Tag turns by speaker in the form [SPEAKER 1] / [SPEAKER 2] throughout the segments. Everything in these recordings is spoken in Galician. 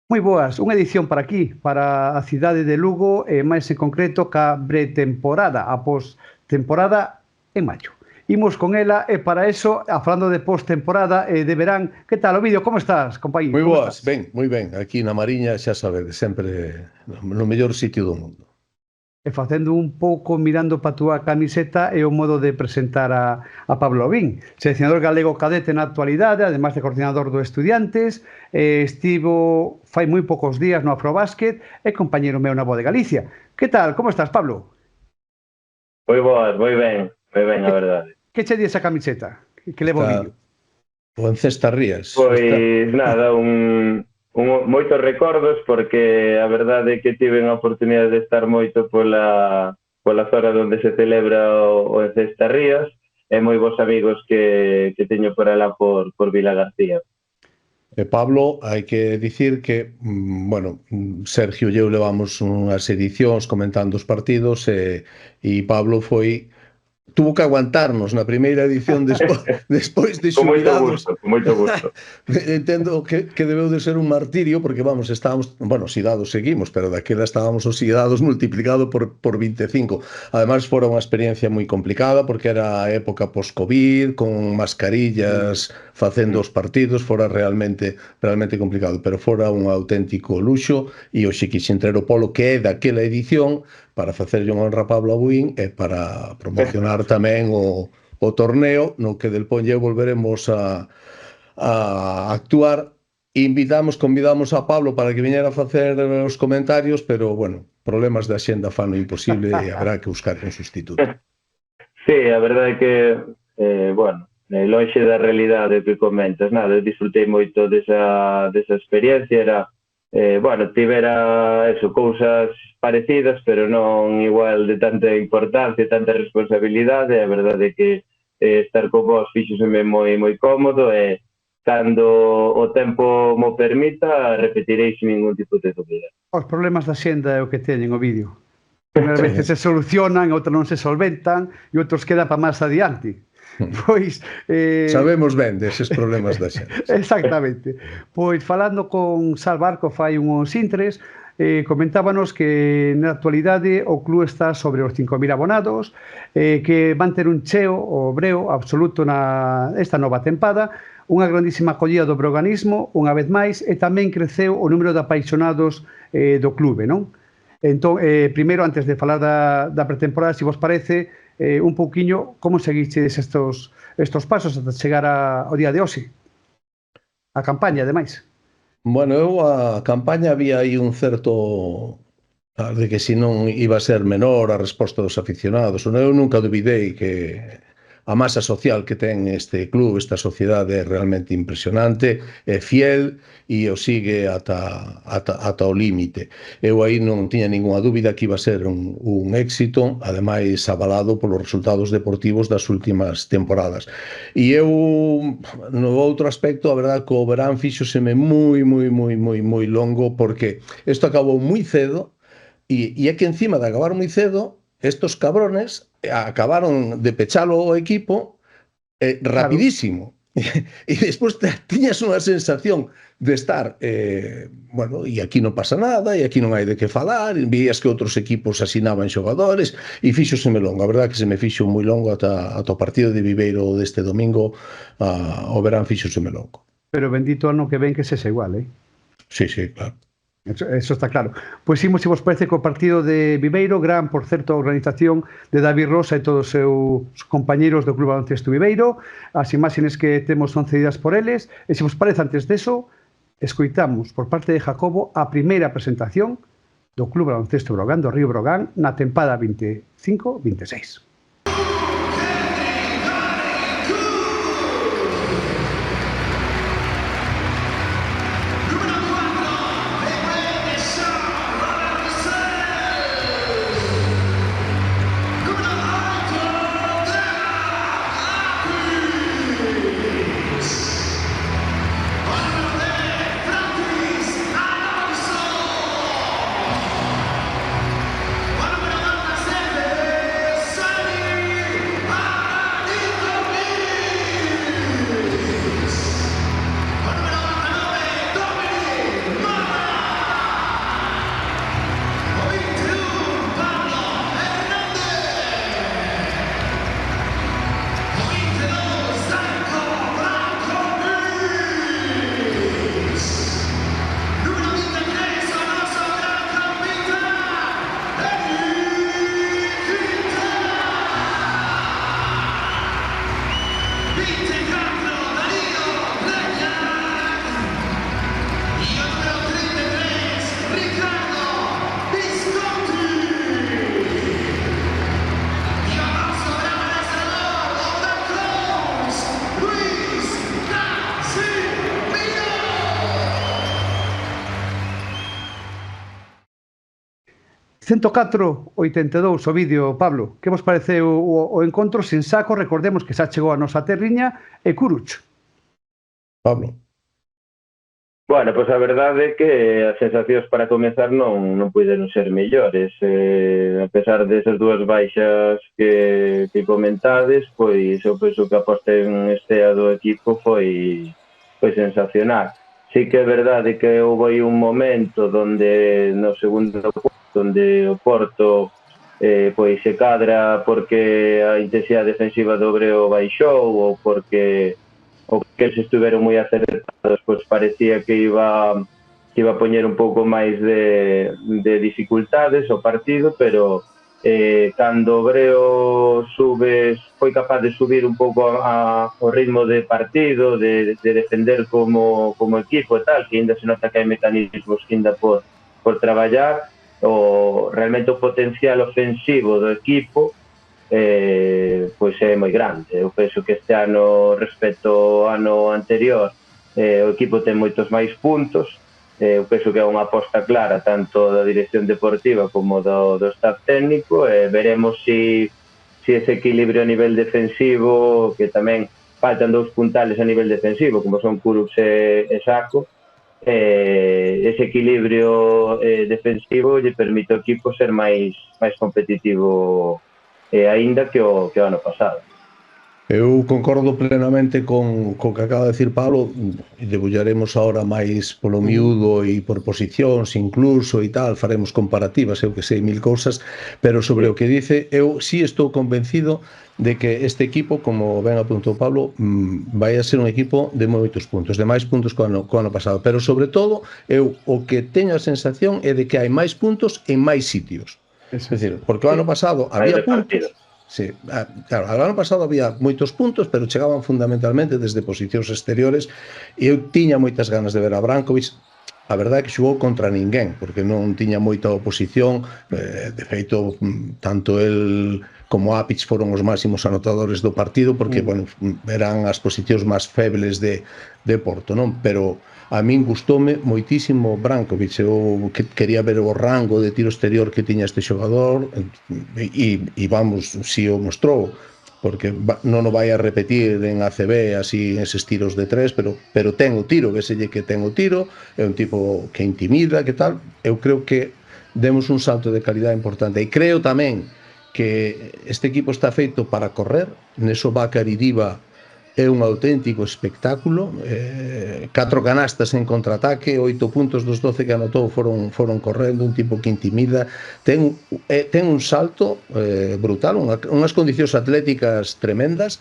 [SPEAKER 1] Moi boas, unha edición para aquí, para a cidade de Lugo, e máis en concreto ca pretemporada, a postemporada en maio. Imos con ela e para eso, falando de postemporada e de verán, que tal, Ovidio, como estás, compañí?
[SPEAKER 2] Moi
[SPEAKER 1] Como
[SPEAKER 2] boas,
[SPEAKER 1] estás?
[SPEAKER 2] ben, moi ben. Aquí na Mariña, xa sabedes, sempre no mellor sitio do mundo.
[SPEAKER 1] E facendo un pouco, mirando para a túa camiseta, é o modo de presentar a Pablo Ovín, seleccionador galego cadete na actualidade, además de coordinador do Estudiantes, estivo fai moi poucos días no Afrobásquet e compañeiro meu na Voz de Galicia. Que tal, como estás, Pablo?
[SPEAKER 3] Moi boas, moi ben, a
[SPEAKER 1] Que,
[SPEAKER 3] verdade.
[SPEAKER 1] que che di esa camiseta que leva o
[SPEAKER 2] Está
[SPEAKER 1] vídeo?
[SPEAKER 2] o Encesta Rías. Está...
[SPEAKER 3] Pois nada, moitos recordos porque a verdade é que tive a oportunidade de estar moito pola zona onde se celebra o Encesta Rías e moi bons amigos que teño por alá por Vila García.
[SPEAKER 2] E Pablo, hai que dicir que, bueno, Sergio e eu levamos unhas edicións comentando os partidos e Pablo tuvo que aguantarnos na primeira edición despois de xubilados.
[SPEAKER 3] Con moito gusto.
[SPEAKER 2] Entendo que debeu de ser un martirio porque, vamos, estábamos, bueno, oxidados seguimos, pero daquela estábamos oxidados multiplicado por 25. Ademais, fora unha experiencia moi complicada porque era a época post-Covid, con mascarillas facendo os partidos, fora realmente complicado, pero fora un auténtico luxo e hoxe quixen traer o Polo que é daquela edición para facerlle unha honra a Pablo Abuín e para promocionar tamén o torneo no que del Ponlle volveremos a actuar. Convidamos a Pablo para que viñera a facer os comentarios, pero, bueno, problemas de axenda fano imposible e habrá que buscar un sustituto.
[SPEAKER 3] Sí, a verdade é que, bueno, lonxe da realidade que comentas, nada, eu disfrutei moito desa experiencia, era, bueno, tivera eso, cousas parecidas, pero non igual de tanta importancia, tanta responsabilidade, a verdade é que estar con vos fíxoseme moi cómodo e cando o tempo mo permita repetirei sin ningún tipo de dúbida.
[SPEAKER 1] Os problemas da xenda é o que teñen o vídeo. Unhas veces se solucionan, outras non se solventan e outros quedan para máis adiante. Pois
[SPEAKER 2] sabemos ben deses problemas da xente.
[SPEAKER 1] Exactamente. Pois falando con Sal Barco fai uns intres, comentábanos que na actualidade o club está sobre os 5.000 abonados, que van ter un cheo o breo absoluto esta nova tempada, unha grandísima acollida do broganismo, unha vez máis, e tamén creceu o número de apaixonados do clube, non? Entón, primeiro, antes de falar da pretemporada, se vos parece, un pouquiño como seguiches estos pasos ata chegar ao día de hoxe, a campaña, ademais.
[SPEAKER 2] Bueno, a campaña había aí un certo de que se non iba a ser menor a resposta dos aficionados. Eu nunca duvidei que a masa social que ten este club, esta sociedade é realmente impresionante, é fiel e o sigue ata o límite. Eu aí non tiña ninguna dúbida que iba a ser un éxito, ademais avalado polos resultados deportivos das últimas temporadas. E eu, no outro aspecto, a verdade que o verán fíxoseme moi longo porque isto acabou moi cedo e é que encima de acabar moi cedo estos cabrones acabaron de pechalo o equipo rapidísimo. E despois tiñas unha sensación de estar, bueno, e aquí non pasa nada, e aquí non hai de que falar, e vías que outros equipos asinaban xogadores, e fíxoseme longo, a verdade que se me fixo moi longo ata o partido de Viveiro deste domingo, o verán fíxoseme longo.
[SPEAKER 1] Pero bendito ano que ven que sexa igual,
[SPEAKER 2] Sí, claro.
[SPEAKER 1] Eso está claro. Pois imos, se vos parece, co partido de Viveiro, gran, por certo, organización de David Rosa e todos os seus compañeiros do Club Baloncesto Viveiro. As imaxes que temos son cedidas por eles. E se vos parece, antes deso, escoitamos por parte de Jacobo a primeira presentación do Club Baloncesto Brogán, do Río Brogán, na tempada 25-26. 104-82 o vídeo, Pablo. Que vos parece o encontro sen Saco? Recordemos que xa chegou a nosa terriña e Curuch.
[SPEAKER 2] Pablo.
[SPEAKER 3] Bueno, pois a verdade é que as sensacións para comezar non puderon ser mellores. A pesar desas dúas baixas que comentades, pois eu penso que a posta en estea do equipo foi sensacional. Sí que é verdade que houve aí un momento donde no segundo onde o Porto pois se cadra porque a intensidade defensiva do Obreo baixou ou porque eles estiveron moi acertados, pois parecía que iba a poñer un pouco máis de dificultades o partido, pero cando o Obreo foi capaz de subir un pouco o ritmo de partido, de defender como equipo e tal, que ainda se nota que hai mecanismos que ainda por traballar, realmente o potencial ofensivo do equipo pois é moi grande. Eu penso que este ano, respecto ao ano anterior, o equipo ten moitos máis puntos. Eu penso que é unha aposta clara tanto da dirección deportiva como do staff técnico. Veremos se ese equilibrio a nivel defensivo, que tamén faltan dous puntales a nivel defensivo, como son Kurucs e Saco, ese equilibrio defensivo lle permite ao equipo ser máis competitivo aínda que o ano pasado.
[SPEAKER 2] Eu concordo plenamente con que acaba de decir Pablo, e debullaremos ahora máis polo miúdo e por posicións incluso e tal, faremos comparativas, eu que sei, mil cousas, pero sobre o que dice, eu sí estou convencido de que este equipo, como ben apuntou Pablo, vai a ser un equipo de moitos puntos, de máis puntos que o ano pasado, pero sobre todo, eu o que teño a sensación é de que hai máis puntos en máis sitios. É dicir, porque o ano pasado había puntos. Sí, claro, o ano pasado había moitos puntos, pero chegaban fundamentalmente desde posicións exteriores e eu tiña moitas ganas de ver a Brankovic. A verdade é que xogou contra ninguén, porque non tiña moita oposición. De feito, tanto el como Apic foron os máximos anotadores do partido, porque, bueno, eran as posicións máis febles de Porto, non? Pero a min gustoume moitísimo Brankovic. Eu quería ver o rango de tiro exterior que tiña este xogador e vamos, si o mostrou, porque non o vai a repetir en ACB así eses tiros de tres, pero ten o tiro, veselle que ten o tiro, é un tipo que intimida, que tal. Eu creo que demos un salto de calidad importante e creo tamén que este equipo está feito para correr. Neso Bakar Iriba é un auténtico espectáculo, 4 canastas en contraataque, 8 puntos dos 12 que anotou foron correndo, un tipo que intimida, ten un salto brutal, unhas condicións atléticas tremendas,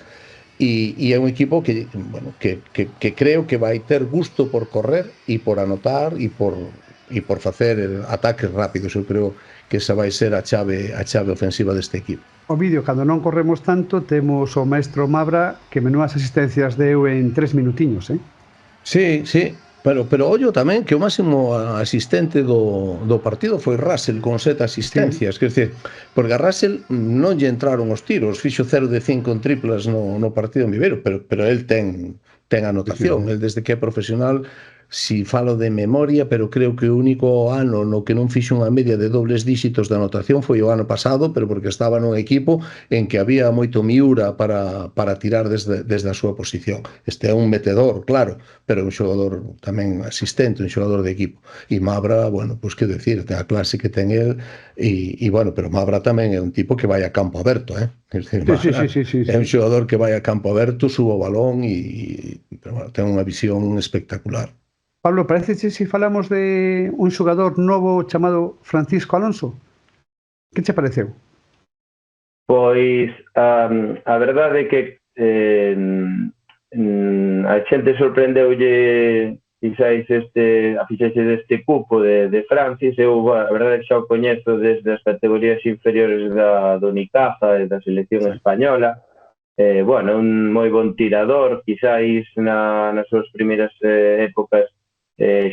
[SPEAKER 2] e é un equipo que creo que vai ter gusto por correr e por anotar e por facer ataques rápidos. Eu creo que esa vai ser a chave ofensiva deste equipo.
[SPEAKER 1] O vídeo, cando non corremos tanto, temos o maestro Mabra que menúas asistencias deu en 3 minutiños,
[SPEAKER 2] Sí, pero ollo tamén que o máximo asistente do partido foi Russell con 7 asistencias, quer dizer, porque a Russell non lle entraron os tiros, fixo 0 de 5 en triplas no partido en Viveiro, pero el ten anotación, el desde que é profesional. Si falo de memoria, pero creo que o único ano no que non fixo unha media de dobles díxitos de anotación foi o ano pasado, pero porque estaba nun equipo en que había moito miura para tirar desde a súa posición. Este é un metedor, claro, pero un xogador tamén asistente, un xogador de equipo. E Mabra, bueno, pois que decir, ten a clase que ten el, e bueno, pero Mabra tamén é un tipo que vai a campo aberto, É un xogador que vai a campo aberto, suba o balón e ten unha visión espectacular.
[SPEAKER 1] Pablo, parece se falamos de un xogador novo chamado Francisco Alonso? Que che pareceu?
[SPEAKER 3] Pois a verdade é que a xente sorprendeulle quizás a fichaxe deste cupo de Francis. Eu a verdade é que xa o coñezo desde as categorías inferiores do Unicaja e da selección española. Bueno, un moi bon tirador, quizás nas súas primeiras épocas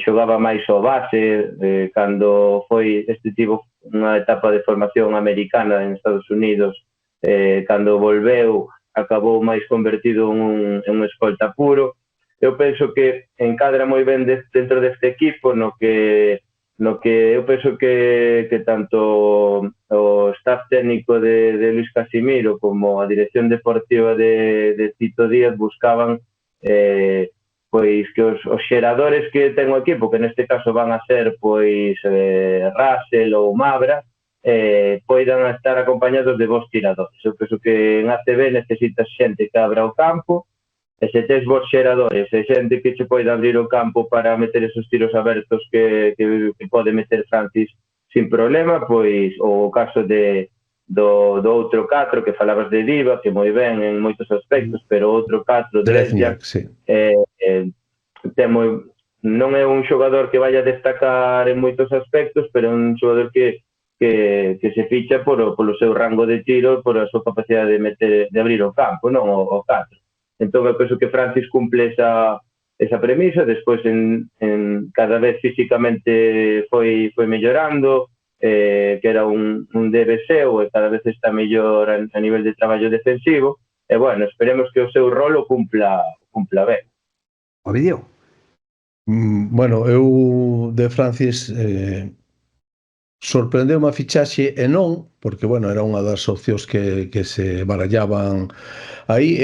[SPEAKER 3] xogaba máis ao base, cando tivo unha etapa de formación americana en Estados Unidos, cando volveu acabou máis convertido en un escolta puro. Eu penso que encadra moi ben dentro deste equipo, no que no que eu penso que tanto o staff técnico de Luis Casimiro como a dirección deportiva de Tito Díaz buscaban pois que os xeradores que ten o equipo, que neste caso van a ser pois Russell ou Mabra, poidan estar acompañados de vos tiradores. Eu penso que en ACB necesitas xente que abra o campo, e se tes vos xeradores e xente que che poida abrir o campo para meter esos tiros abertos que pode meter Francis sin problema, pois o caso do outro 4 que falabas de Diva, que moi ben en moitos aspectos, pero outro 4
[SPEAKER 2] Drezniak,
[SPEAKER 3] Drezniak
[SPEAKER 2] sí.
[SPEAKER 3] ten moi, non é un xogador que vaya a destacar en moitos aspectos, pero é un xogador que se ficha polo seu rango de tiro, por a súa capacidade de abrir o campo, non o 4. Entón, eu penso que Francis cumple esa premisa, despois cada vez físicamente foi mellorando, que era un DBC, e cada vez está mellor a nivel de traballo defensivo, e bueno, esperemos que o seu rol o cumpla ben.
[SPEAKER 1] O vídeo.
[SPEAKER 2] Bueno, eu de Francis sorprendeu a fichaxe e non, porque, bueno, era unha das opcións que se barallaban aí.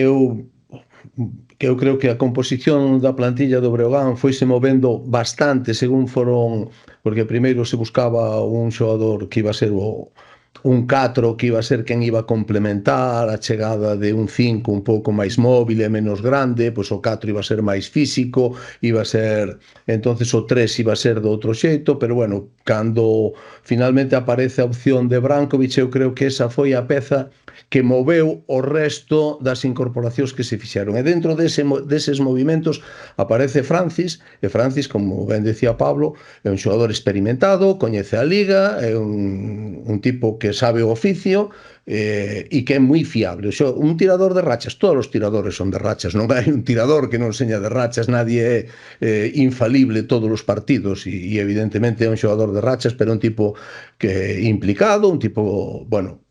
[SPEAKER 2] Eu creo que a composición da plantilla do Breogán foise movendo bastante según foron, porque primeiro se buscaba un xogador que iba a ser un 4 que iba a ser quen iba a complementar a chegada de un 5 un pouco máis móvil e menos grande, pois o 4 iba a ser máis físico, iba a ser, entonces o 3 iba a ser do outro xeito, pero bueno, cando finalmente aparece a opción de Brankovic, eu creo que esa foi a peza que moveu o resto das incorporacións que se fixeron. E dentro deses movimentos aparece Francis, e Francis, como ben decía Pablo, é un xogador experimentado, coñece a liga, é un tipo que sabe o oficio e que é moi fiable. Un tirador de rachas, todos os tiradores son de rachas, non hai un tirador que non seña de rachas, nadie é infalible todos os partidos e evidentemente é un xogador de rachas, pero un tipo que é implicado, un tipo, bueno,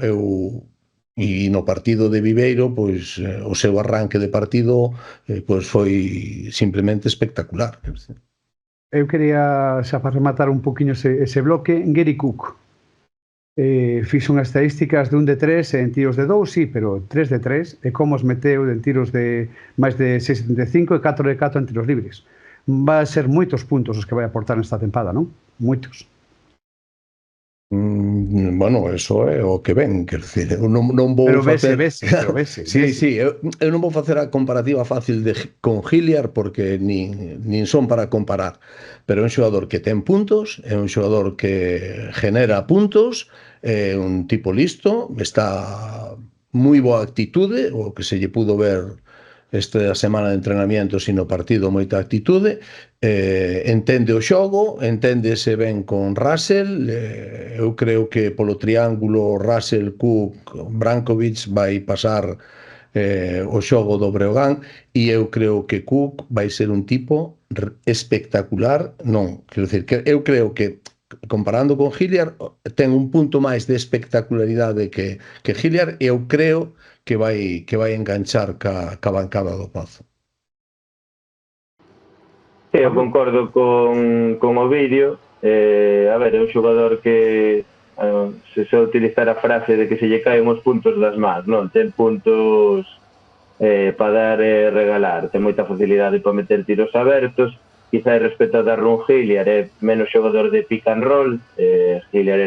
[SPEAKER 2] e no partido de Viveiro, pois o seu arranque de partido pois foi simplemente espectacular.
[SPEAKER 1] Eu quería, xa para rematar un poquinho ese bloque, Gary Cook. Fixo unhas estadísticas de 1 de 3 en tiros de 2, sí, pero 3 de 3, e como os meteu en tiros de máis de 6,75 e 4 de 4 en tiros libres. Va a ser moitos puntos os que vai aportar nesta tempada, non? Moitos.
[SPEAKER 2] Bueno, eso é o que ven, quer dizer, eu non vou facer...
[SPEAKER 1] Pero vese.
[SPEAKER 2] Sí, eu non vou facer a comparativa fácil con Hilliard porque nin son para comparar, pero é un xogador que ten puntos, é un xogador que genera puntos, é un tipo listo, está moi boa actitude, o que se lle pudo ver esta semana de entrenamiento sino partido, moita actitude, entende o xogo, enténdese ben con Russell, eu creo que polo triángulo Russell, Cook, Brankovic vai pasar o xogo do Breogán, e eu creo que Cook vai ser un tipo espectacular, non, quero dicir, que eu creo que comparando con Hilliard ten un punto máis de espectacularidade que Hilliard, e eu creo que vai enganchar ca bancada do Pazo.
[SPEAKER 3] Eu concordo con o vídeo. A ver, é un xogador que se utilizar a frase de que se lle caen os puntos das mans, non? Ten puntos para dar e regalar, ten moita facilidade para meter tiros abertos. Quizá respecto a Darren Hilliard é menos xogador de pick and roll. Hilliard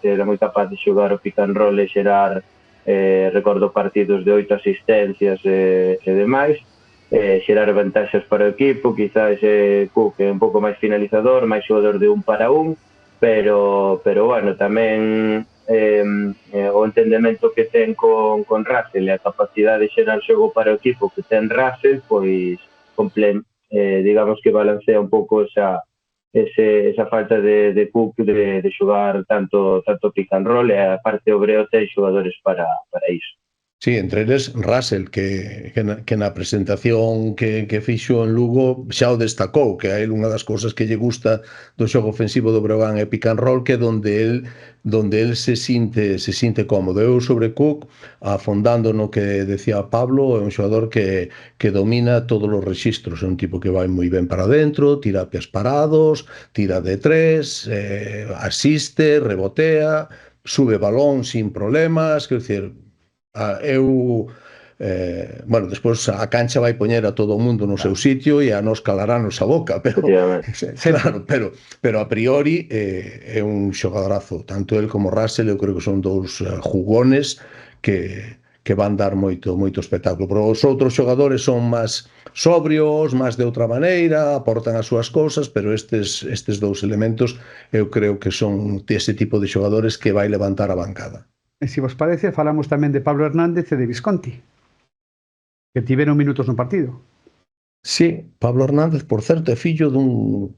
[SPEAKER 3] era moi capaz de xogar o pick and roll e xerar, recordo partidos de 8 asistencias e demais, xerar vantaxes para o equipo. Quizás Cook é un pouco máis finalizador, máis xogador de 1 para 1, pero bueno, tamén o entendemento que ten con Russell e a capacidade de xerar xogo para o equipo que ten Russell, pois digamos que balancea un pouco esa falta de Cook de xogar tanto pick and roll, e a parte o Breo ten xogadores para iso.
[SPEAKER 2] Sí, entre eles Russell, que na presentación que fixo en Lugo xa o destacou, que a él unha das cousas que lle gusta do xogo ofensivo do Breogán é pick and roll, que é donde el se sinte cómodo. Eu sobre Cook, afondando no que decía Pablo, é un xogador que domina todos os rexistros, é un tipo que vai moi ben para dentro, tira pies parados, tira de tres, asiste, rebotea, sube balón sin problemas, quero dicir, bueno, despois a cancha vai poñer a todo o mundo no seu sitio e a nos calarános a boca, pero claro, pero a priori é un xogadorazo, tanto el como Russell, eu creo que son dous jugones que van dar moito espectáculo. Pero os outros xogadores son máis sobrios, máis de outra maneira, aportan as súas cousas, pero estes dous elementos eu creo que son ese tipo de xogadores que vai levantar a bancada.
[SPEAKER 1] E se vos parece, falamos tamén de Pablo Hernández e de Visconti, que tiveron minutos no partido.
[SPEAKER 2] Sí, Pablo Hernández, por certo, é fillo dun,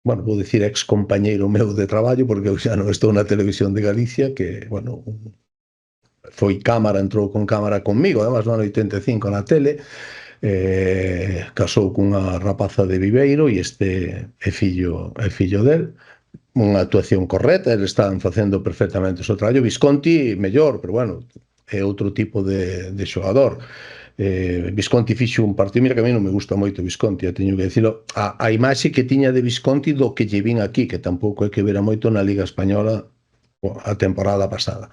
[SPEAKER 2] bueno, vou dicir ex compañeiro meu de traballo, porque eu xa non estou na televisión de Galicia, que, bueno, foi cámara, entrou con cámara conmigo, además no ano 85 na tele, casou cunha rapaza de Viveiro e este é fillo del. Unha actuación correcta, eles estaban facendo perfectamente o seu traballo. Visconti mellor, pero bueno, é outro tipo de xogador. Visconti fixo un partido, mira que a mí non me gusta moito Visconti, teño que dicilo, a imaxe que tiña de Visconti do que lle vin aquí, que tampouco é que vera moito na Liga Española a temporada pasada,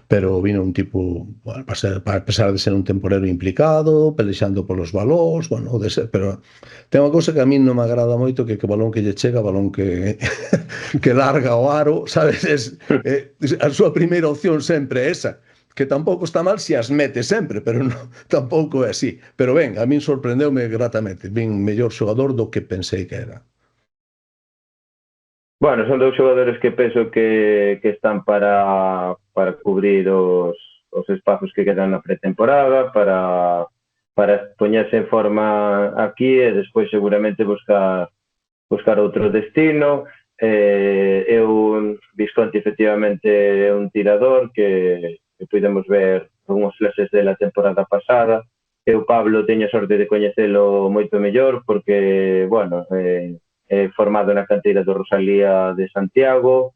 [SPEAKER 2] pero vino un tipo, bueno, a pesar de ser un temporero implicado, pelexando polos balóns, bueno, pero ten unha cousa que a mí non me agrada moito, que o balón que lle chega, balón que que larga o aro, sabes, a súa primeira opción sempre é esa, que tampouco está mal se as mete sempre, pero non, tampouco é así. Pero ben, a min sorprendeume gratamente, vin mellor xogador do que pensei que era.
[SPEAKER 3] Bueno, son dous xogadores que penso que están para cubrir os espazos que quedan na pretemporada, para poñerse en forma aquí e despois seguramente buscar outro destino. Visconti efectivamente é un tirador que podemos ver algúns flashes dela temporada pasada. Eu, Pablo, teño a sorte de coñecelo moito mellor porque, bueno, formado na canteira do Rosalía de Santiago,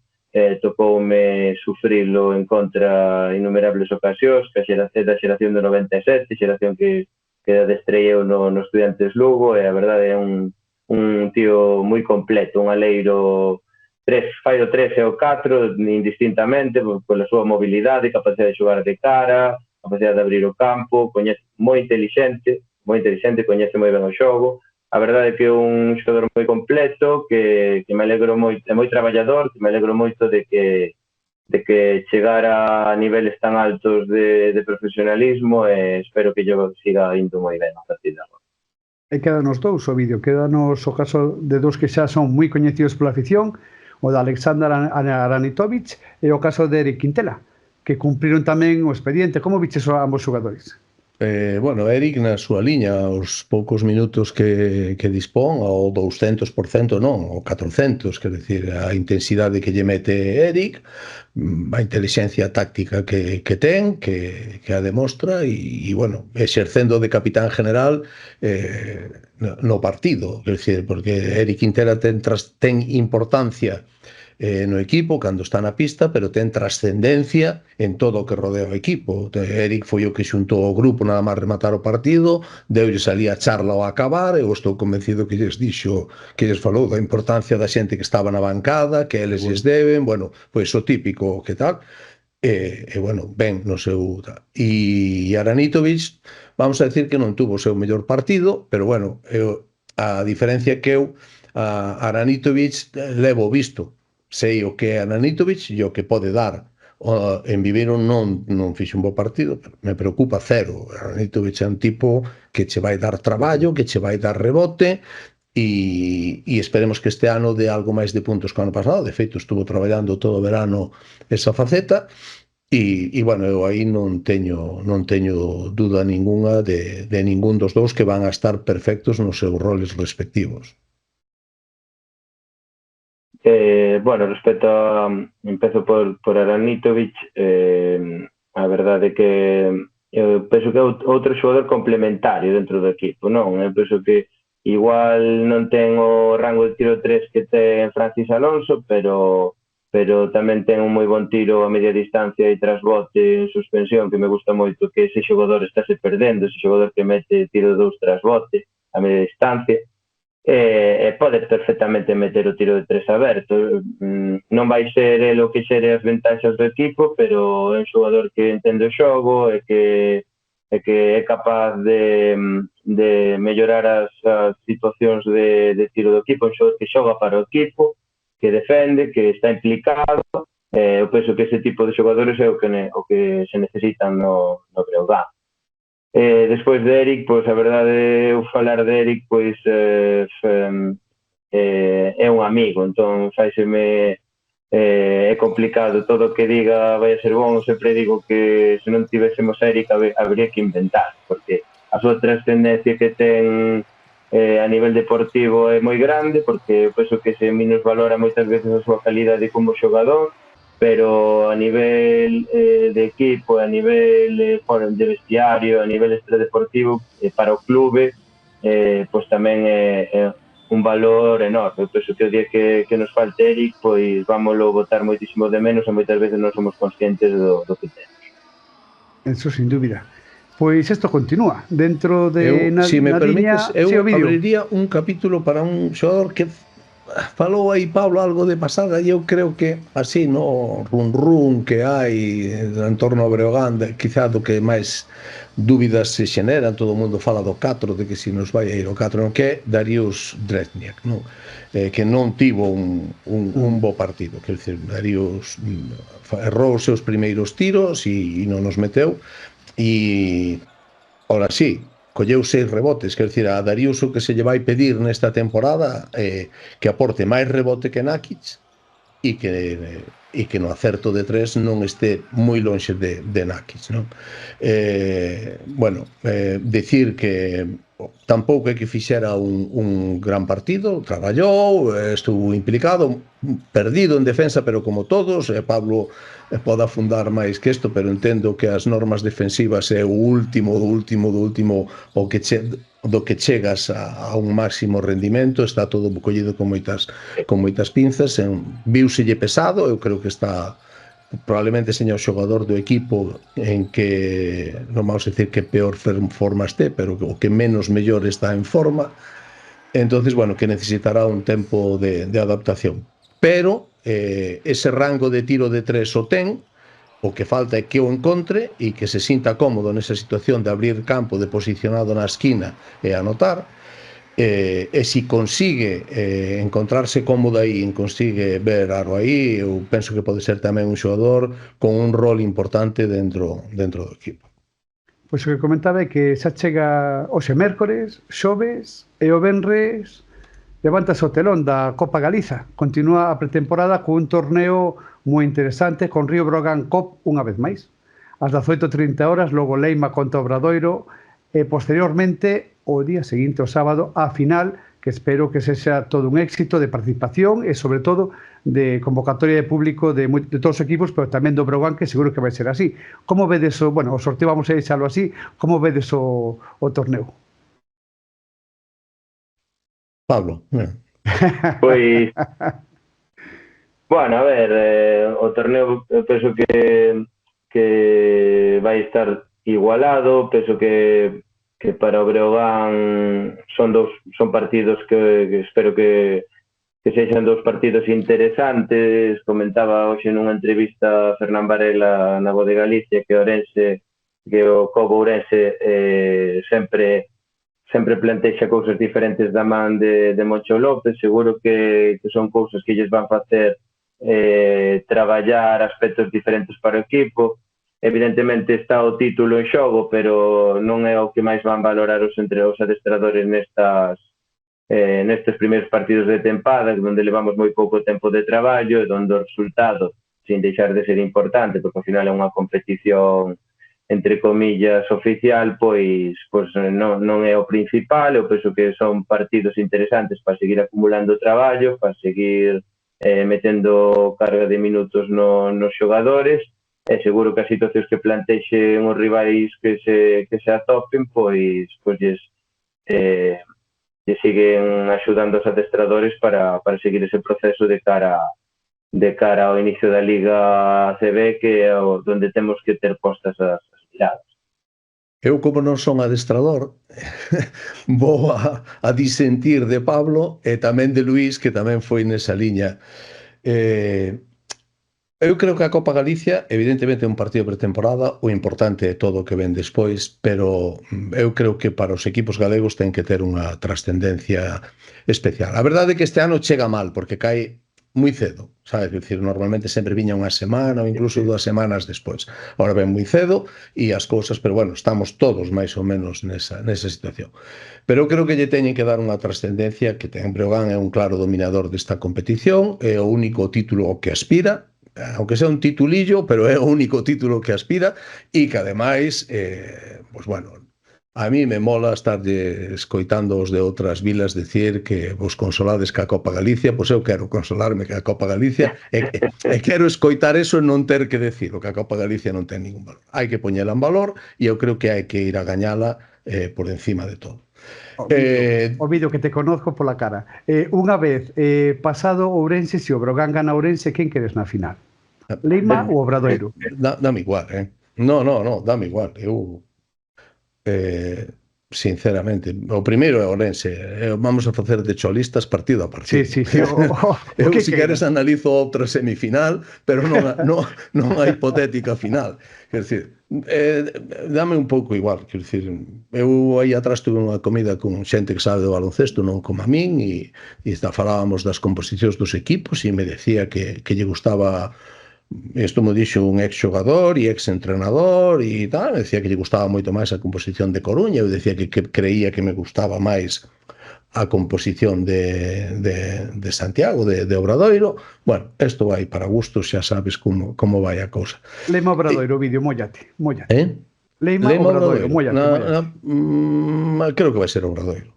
[SPEAKER 3] tocoume sufrilo en contra innumerables ocasións, que da xeración do 97, xeración que destrei eu no Estudiantes Lugo, e a verdade é un tío moi completo, un aleiro fai o 3 e o 4 indistintamente, pola súa mobilidade, capacidade de xogar de cara, capacidade de abrir o campo, moi inteligente, coñece moi ben o xogo. A verdade é que é un xogador moi completo, que me alegro moito, é moi traballador, que me alegro moito de que chegara a niveles tan altos de profesionalismo, e espero que yo siga indo moi ben a partir de agora.
[SPEAKER 1] E quedanos dous o vídeo, quedanos o caso de dous que xa son moi coñecidos pola afición, o de Alexander Aranitovic e o caso de Eric Quintela, que cumpriron tamén o expediente. Como viches a ambos xogadores?
[SPEAKER 2] Bueno, Eric na súa liña, os poucos minutos que dispón, ao 200% non, ao 400, quer decir, a intensidade que lle mete Eric, a inteligencia táctica que ten, que a demostra, e bueno, exercendo de capitán general no partido, quer decir, porque Eric Quintela ten importancia no equipo cando está na pista, pero ten trascendencia en todo o que rodea o equipo. Eric foi o que xuntou o grupo nada máis rematar o partido, deulles ali a charla ao acabar, eu estou convencido que lles dixo, que lles falou da importancia da xente que estaba na bancada, que eles lles deben, bueno, pois o típico que tal, e bueno, ben no seu... E Aranitovic, vamos a decir que non tuvo o seu mellor partido, pero bueno, a diferencia que eu, a Aranitovic levo visto, sei o que é Aranitovic e o que pode dar. En Viveiro non fixe un bo partido, pero me preocupa cero. Aranitovic é un tipo que che vai dar traballo, que che vai dar rebote, e esperemos que este ano dé algo máis de puntos que o ano pasado. De feito, estuvo traballando todo o verano esa faceta, e bueno, eu aí non teño dúda ninguna de ningún dos dous que van a estar perfectos nos seus roles respectivos.
[SPEAKER 3] Bueno, respecto a... Empezo por Aranitovic, a verdade é que eu penso que é outro xogador complementario dentro do equipo, non? Eu penso que igual non ten o rango de tiro 3 que ten Francis Alonso, pero tamén ten un moi bon tiro a media distancia e tras bote en suspensión, que me gusta moito, que ese xogador estáse perdendo, ese xogador que mete tiro 2 tras bote a media distancia, e pode perfectamente meter o tiro de 3 aberto. Non vai ser el o que xere as ventaxas do equipo, pero é un xogador que entende o xogo e que é capaz de mellorar as situacións de tiro do equipo, un xogador que xoga para o equipo, que defende, que está implicado. Eu penso que ese tipo de xogadores é o que se necesitan no Breogán. Despois de Eric, pois a verdade, eu falar de Eric, pois é un amigo, entón faiseme é complicado, todo o que diga vai a ser bon. Sempre digo que se non tivésemos a Eric habría que inventar, porque a súa trascendencia que ten a nivel deportivo é moi grande, porque penso que se minusvalora moitas veces a súa calidade como xogador, pero a nivel de equipo, a nivel de vestiario, a nivel extradeportivo, para o clube, pois tamén é un valor enorme. Eu penso que o día que nos falte Eric, pois vámoslo botar moitísimo de menos e moitas veces non somos conscientes do que temos.
[SPEAKER 1] Eso sin dúbida. Pois isto continúa dentro de
[SPEAKER 2] se me permites, eu abriría un capítulo para un xogador que falou aí Pablo algo de pasada, e eu creo que así no run que hai en torno ao Breogán, quizá do que máis dúbidas se xeneran, todo o mundo fala do 4, de que se nos vai a ir o 4, non, que é Dariusz Drezniak, non? Que non tivo un bo partido, quer dizer, Dariusz errou os seus primeiros tiros e non nos meteu, e ahora sí, colleu 6 rebotes, quer dizer, a Dariusz o que se lle vai pedir nesta temporada que aporte máis rebote que Nakic e que no acerto de 3 non este moi lonxe de Nakic, non? Decir que tampouco é que fixera un gran partido, traballou, estuvo implicado, perdido en defensa, pero como todos, Pablo pode afundar máis que isto, pero entendo que as normas defensivas é o último do que chegas a un máximo rendimento. Está todo collido con moitas pinzas, viuselle pesado. Eu creo que está probablemente seña o xogador do equipo en que, non vamos a decir que peor forma este, pero o que menos mellor está en forma. Entonces, bueno, que necesitará un tempo de adaptación, pero ese rango de tiro de 3 o ten. O que falta é que o encontre e que se sinta cómodo nesa situación de abrir campo, de posicionado na esquina e anotar. E se consigue encontrarse cómodo aí, consigue ver aro aí, eu penso que pode ser tamén un xogador con un rol importante dentro do equipo.
[SPEAKER 1] Pois o que comentaba é que xa chega hoxe mércores, xoves e o venres levántase o telón da Copa Galiza. Continúa a pretemporada con un torneo moi interesante, con Río Breogán Cup unha vez máis. Ás 18:30 horas, logo Leima contra Obradoiro, e posteriormente, o día seguinte, o sábado, a final, que espero que sexa todo un éxito de participación e, sobre todo, de convocatoria de público de todos os equipos, pero tamén do Breogán, que seguro que vai ser así. Como vedes o sorteo, vamos a deixarlo así, como vedes o torneo?
[SPEAKER 2] Pablo.
[SPEAKER 3] Pois, bueno, a ver, o torneo penso que vai estar igualado. Penso que para o Breogán son partidos que espero que sexan dos partidos interesantes. Comentaba hoxe nunha entrevista a Fernán Varela na Voz de Galicia que o Cobo Ourense sempre plantexa cousas diferentes da man de Moncho López. Seguro que son cousas que lles van facer traballar aspectos diferentes para o equipo. Evidentemente está o título en xogo, pero non é o que máis van valorar os adestradores nestes primeiros partidos de tempada, onde levamos moi pouco tempo de traballo e onde o resultado, sin deixar de ser importante, porque ao final é unha competición entre comillas oficial, pois non é o principal. Eu penso que son partidos interesantes para seguir acumulando traballo, para seguir metendo carga de minutos nos xogadores, seguro que as situacións que plantexen os rivais que se atopen, pois lle siguen axudando os adestradores para seguir ese proceso de cara ao inicio da Liga ACB, que é onde temos que ter postas as miradas.
[SPEAKER 2] Eu, como non son adestrador, vou a disentir de Pablo e tamén de Luís, que tamén foi nesa liña. Eu creo que a Copa Galicia, evidentemente, é un partido pretemporada, o importante é todo o que ven despois, pero eu creo que para os equipos galegos ten que ter unha trascendencia especial. A verdade é que este ano chega mal, porque cae moi cedo, sabes? É dicir, normalmente sempre viña unha semana ou incluso 2 semanas despois. Ahora ven moi cedo e as cousas, pero bueno, estamos todos máis ou menos nesa situación. Pero eu creo que lle teñen que dar unha trascendencia, que ten Breogán é un claro dominador desta competición, é o único título ao que aspira, aunque sea un titulillo, pero é o único título que aspira, e que ademais, pois bueno, a mí me mola estar escoitando os de outras vilas decir que vos consolades ca Copa Galicia, pois eu quero consolarme ca Copa Galicia e quero escoitar eso e non ter que decir o que a Copa Galicia non ten ningún valor. Hai que poñela en valor e eu creo que hai que ir a gañala por encima de todo.
[SPEAKER 1] O vídeo que te conozco pola cara. Unha vez pasado Ourense, se o Breogán gana Ourense, quen queres na final? Leima ou Obradoiro?
[SPEAKER 2] Dame igual, No, dame igual. Eu sinceramente, o primeiro é Ourense. Vamos a facer de cholistas partido a partido.
[SPEAKER 1] Sí.
[SPEAKER 2] Eu, se queres, analizo outra semifinal, pero non a hipotética final. Quer dizer, dame un pouco igual. Quer dizer, eu aí atrás tuve unha comida con xente que sabe do baloncesto, non como a min, e falábamos das composicións dos equipos e me decía que lle gustaba. Isto me dixo un ex-xogador e ex-entrenador e tal, me decía que lle gustaba moito máis a composición de Coruña, eu decía que creía que me gustaba máis a composición de Santiago, de Obradoiro. Bueno, isto vai para gustos, xa sabes como vai a cousa.
[SPEAKER 1] Leima Obradoiro, vídeo, móllate.
[SPEAKER 2] Leima Obradoiro, móllate. Creo que vai ser Obradoiro.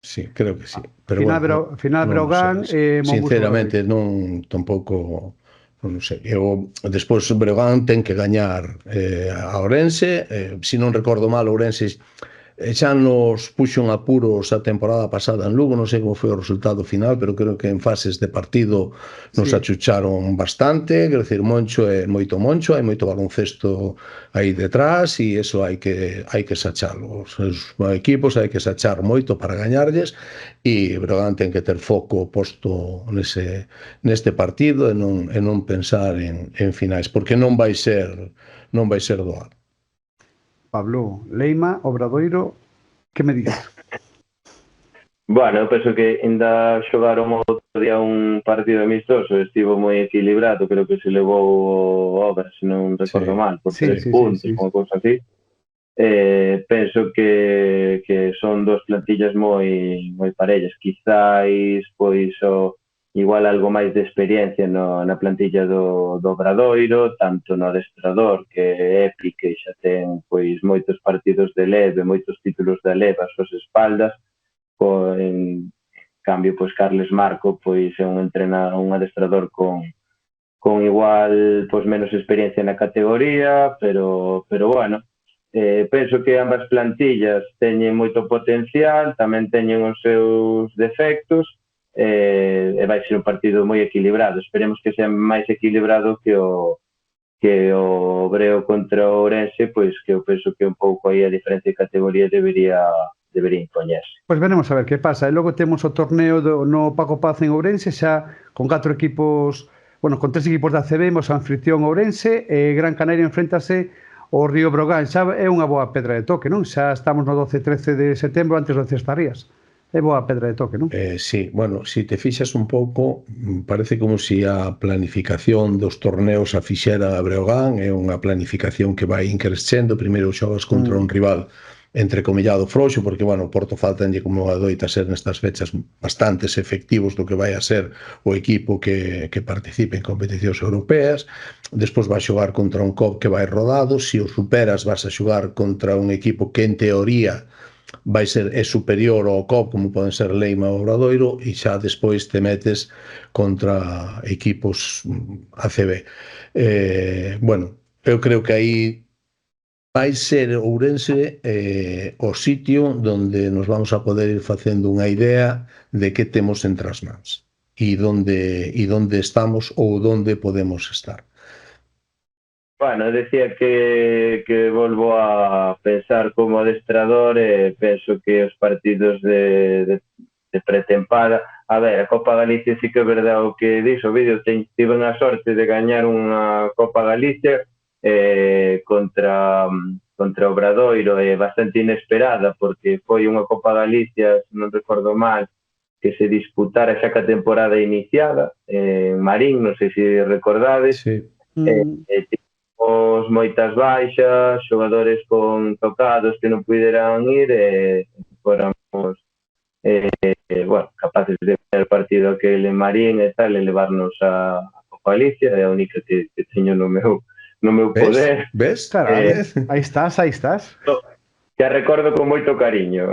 [SPEAKER 2] Sí, creo que sí.
[SPEAKER 1] Final Breogán,
[SPEAKER 2] sinceramente, non tampouco. Non sei, despois Breogán ten que gañar a Ourense, se non recordo mal, Ourense xa nos puxo en apuros a temporada pasada en Lugo, non sei como foi o resultado final, pero creo que en fases de partido nos achucharon bastante, quer dizer, Moncho é moito Moncho, hai moito baloncesto aí detrás e iso hai que sachalo. Os equipos hai que sachar moito para gañarlles e Breogán ten que ter foco posto neste partido e non pensar en finais, porque non vai ser doado.
[SPEAKER 1] Pablo, Leima, Obradoiro, que me dices?
[SPEAKER 3] Bueno, eu penso que ainda xogaron outro día un partido amistoso, estivo moi equilibrado, creo que se levou Obra, se non recordo mal, por 3 puntos, unha cousa así. Penso que son dos plantillas moi parellas, quizáis pois igual algo máis de experiencia na plantilla do Obradoiro, tanto no adestrador, que é Epi, que xa ten pois moitos partidos de leve, moitos títulos de leve ás súas espaldas. En cambio, pois Carles Marco pois é un adestrador con igual pois menos experiencia na categoría, pero bueno, penso que ambas plantillas teñen moito potencial, tamén teñen os seus defectos, e vai ser un partido moi equilibrado. Esperemos que sea máis equilibrado que o Breo contra o Ourense, pois que eu penso que un pouco aí a diferencia de categoría debería impoñerse.
[SPEAKER 1] Pois veremos a ver que pasa. E logo temos o torneo no Paco Paz en Ourense, xa con 4 equipos, bueno, con 3 equipos da ACB, o anfitrión Ourense, e Gran Canaria enfréntase ao Río Breogán. Xa é unha boa pedra de toque, non? Xa estamos no 12-13 de setembro, antes do Cestarías. É boa pedra de toque, non?
[SPEAKER 2] Sí, bueno, se te fixas un pouco, parece como se a planificación dos torneos a fixera a Breogán é unha planificación que vai increscendo. Primeiro xogas contra un rival entrecomillado frouxo, porque, bueno, Porto faltanlle, como adoita ser nestas fechas, bastantes efectivos do que vai a ser o equipo que participe en competicións europeas. Despois vai xogar contra un COP que vai rodado. Se o superas, vas a xogar contra un equipo que, en teoría, é superior ao COP, como poden ser Leima ou Obradoiro, e xa despois te metes contra equipos ACB. Bueno, eu creo que aí vai ser Ourense o sitio donde nos vamos a poder ir facendo unha idea de que temos entre as mans e donde estamos ou donde podemos estar.
[SPEAKER 3] Bueno, decía que volvo a pensar como adestrador e penso que os partidos de pretempada, a ver, a Copa Galicia sí que é verdade o que dixo o vídeo, tiven a sorte de gañar unha Copa Galicia contra Obradoiro, bastante inesperada, porque foi unha Copa Galicia, se non recordo mal, que se disputara xa que a temporada iniciada en Marín, non sei se recordades.
[SPEAKER 2] Sí.
[SPEAKER 3] Tivemos moitas baixas, xogadores con tocados que non puderan ir, fóramos bueno, capaces de ver o partido aquel en Marín e tal, e levarnos a Copa Galicia, é a única que teño no meu poder.
[SPEAKER 2] Ves?
[SPEAKER 1] Caralho, aí estás.
[SPEAKER 3] Que a recordo con moito cariño,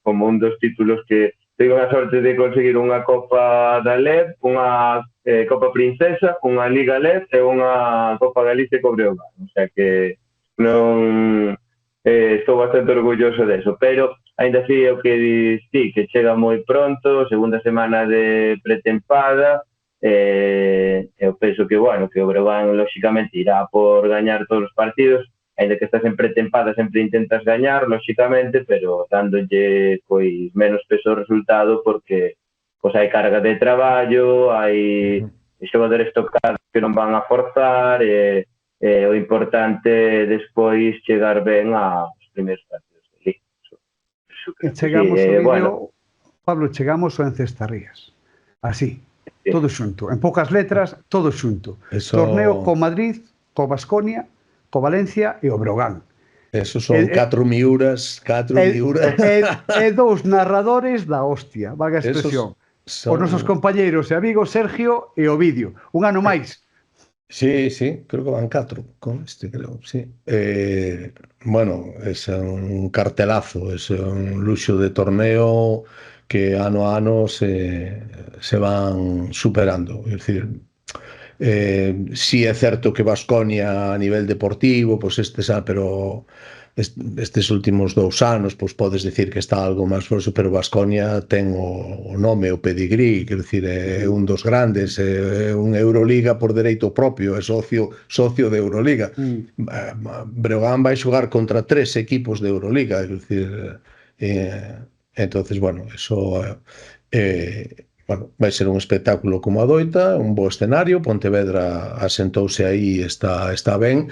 [SPEAKER 3] como un dos títulos que tengo a sorte de conseguir unha Copa da LED, unha Copa Princesa, unha Liga LED e unha Copa Galicia co Breogán. O sea que non estou bastante orgulloso deso, pero ainda así o que sí, que chega moi pronto, segunda semana de pretempada, eu penso que, bueno, que o Breogán lóxicamente irá por gañar todos os partidos, ainda que estás en pretempada sempre intentas gañar, lóxicamente, pero dándolle pois menos peso ao resultado porque pois hai carga de traballo, hai xogadores tocados que non van a forzar, o importante despois chegar ben aos primeiros partidos de Liga.
[SPEAKER 1] E chegamos ao vídeo, Pablo, chegamos ao Encestarrías. Así, todo xunto. En poucas letras, todo xunto. Torneo co Madrid, co Baskonia, co Valencia e o Breogán.
[SPEAKER 2] Eso son 4 miúras.
[SPEAKER 1] E dous narradores da hostia, valga a expresión. Os nosos compañeiros e amigos Sergio e Ovidio. Un ano máis.
[SPEAKER 2] Sí, creo que van 4 con este, creo, sí. Bueno, é un cartelazo, é un luxo de torneo que ano a ano se van superando. É dicir, si é certo que Baskonia a nivel deportivo, pois pero estes últimos 2 anos pois podes dicir que está algo máis forte, pero Baskonia ten o nome, o pedigrí, quer dicir, é un dos grandes, é un Euroliga por dereito propio, é socio de Euroliga. Breogán vai xogar contra 3 equipos de Euroliga, quer dicir, entonces, bueno, eso vai ser un espectáculo como a doita, un bo escenario, Pontevedra asentouse aí, está ben,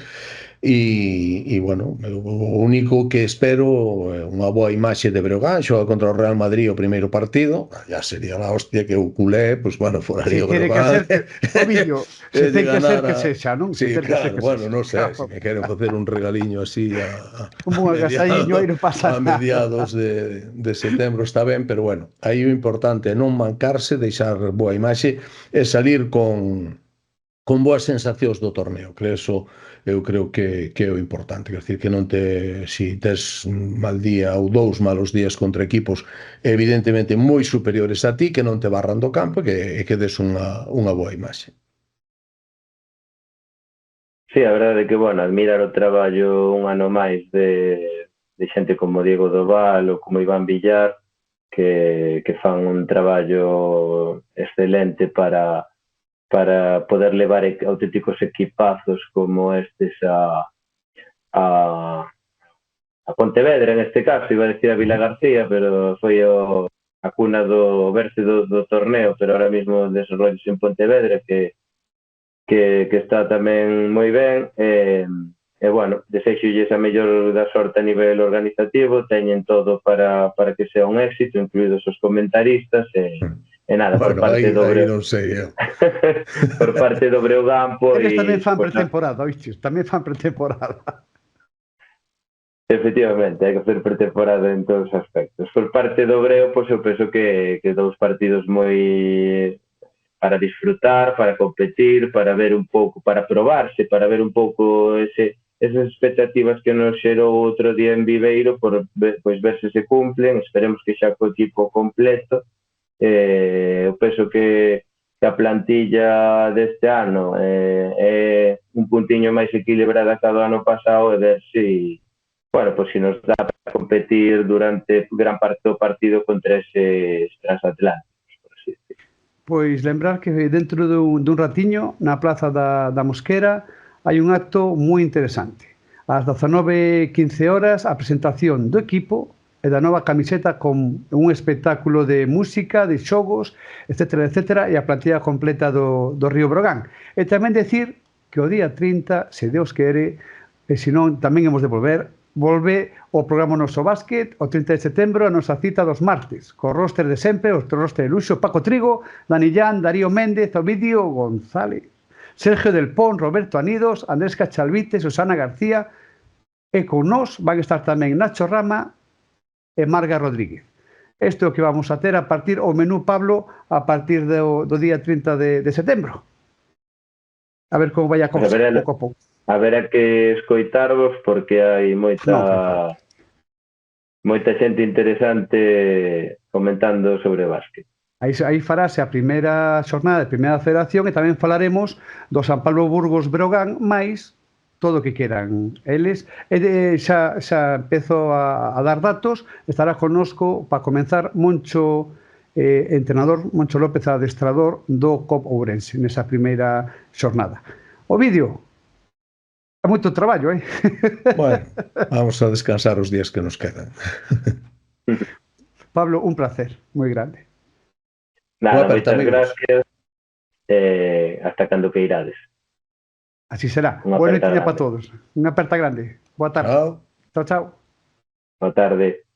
[SPEAKER 2] e bueno, o único que espero é unha boa imaxe de Breogán, xoga contra o Real Madrid o primeiro partido, ya sería la hostia que o culé, pues bueno, foraría o Breogán.
[SPEAKER 1] O vídeo, se ten que ser que sexa, non?
[SPEAKER 2] Sí, claro, bueno, non sei, se me queren facer un regaliño así
[SPEAKER 1] como un agasalliño aí non pasa
[SPEAKER 2] a
[SPEAKER 1] nada.
[SPEAKER 2] mediados de setembro está ben, pero bueno, aí o importante é non mancarse, deixar boa imaxe e salir con boas sensacións do torneo, que eso eu creo que é o importante, quer dicir que non si tes mal día ou 2 malos días contra equipos evidentemente moi superiores a ti, que non te barran do campo e que des unha boa imaxe.
[SPEAKER 3] Sí, a verdade é que, bueno, admirar o traballo un ano máis de xente como Diego Doval ou como Iván Villar, que fan un traballo excelente para poder levar auténticos equipazos como estes a Pontevedra, en este caso, iba a decir a Vila García, pero foi a cuna do berce do torneo, pero ahora mismo desenrollos en Pontevedra, que está tamén moi ben, e bueno, desexolles a mellor da sorte a nivel organizativo, teñen todo para que sea un éxito, incluídos os comentaristas, e nada,
[SPEAKER 2] bueno,
[SPEAKER 3] por parte do Breogán.
[SPEAKER 2] Non sei,
[SPEAKER 3] por parte do Breogán, pois...
[SPEAKER 1] Eles tamén fan pretemporada, oístes? Tamén fan pretemporada.
[SPEAKER 3] Efectivamente, hai que facer pretemporada en todos os aspectos. Por parte do Breo, pois eu penso que 2 partidos moi para disfrutar, para competir, para ver un pouco, para probarse, para ver un pouco ese esas expectativas que nos xerou outro día en Viveiro por pois, ver se se cumplen, esperemos que xa co equipo completo. Eu penso que a plantilla deste ano é un puntiño máis equilibrada que a do ano pasado e ver se, bueno, pues si nos dá para competir durante gran parte do partido contra eses transatlánticos, por así decirlo.
[SPEAKER 1] Pois lembrar que dentro dun ratiño, na Praza da Mosquera, hai un acto moi interesante. Ás 19:15 horas, a presentación do equipo e da nova camiseta con un espectáculo de música, de xogos, etcétera, etcétera, e a plantilla completa do Río Brogán. E tamén decir que o día 30, se Deus quere, e senón tamén hemos de volve o programa Noso Básquet, o 30 de setembro, a nosa cita dos martes, co roster de sempre, o roster de luxo, Paco Trigo, Dani Llán, Darío Méndez, Ovidio González, Sergio Del Pon, Roberto Anidos, Andrés Cachalvite, Susana García, e con nós van estar tamén Nacho Rama e Marga Rodríguez. Isto é o que vamos a ter a partir, o menú, Pablo, a partir do día 30 de setembro. A ver como vai a cousa, pouco a pouco.
[SPEAKER 3] Haberá que escoitarvos porque hai moita xente interesante comentando sobre básquet.
[SPEAKER 1] Aí farase a primeira xornada de primeira federación e tamén falaremos do San Pablo Burgos Breogán, máis todo o que queran eles. E xa empezo a dar datos. Estará connosco para comenzar Moncho, entrenador, Moncho López, adestrador do COP Ourense, nesa primeira xornada. Ovidio, é moito traballo, eh?
[SPEAKER 2] Bueno, vamos a descansar os días que nos quedan.
[SPEAKER 1] Pablo, un placer moi grande.
[SPEAKER 3] Nada, moitas gracias. Hasta cando que irades.
[SPEAKER 1] Así será. Boa noite para todos. Unha aperta grande. Boa tarde.
[SPEAKER 2] Chao.
[SPEAKER 1] Chao, chao.
[SPEAKER 3] Boa tarde.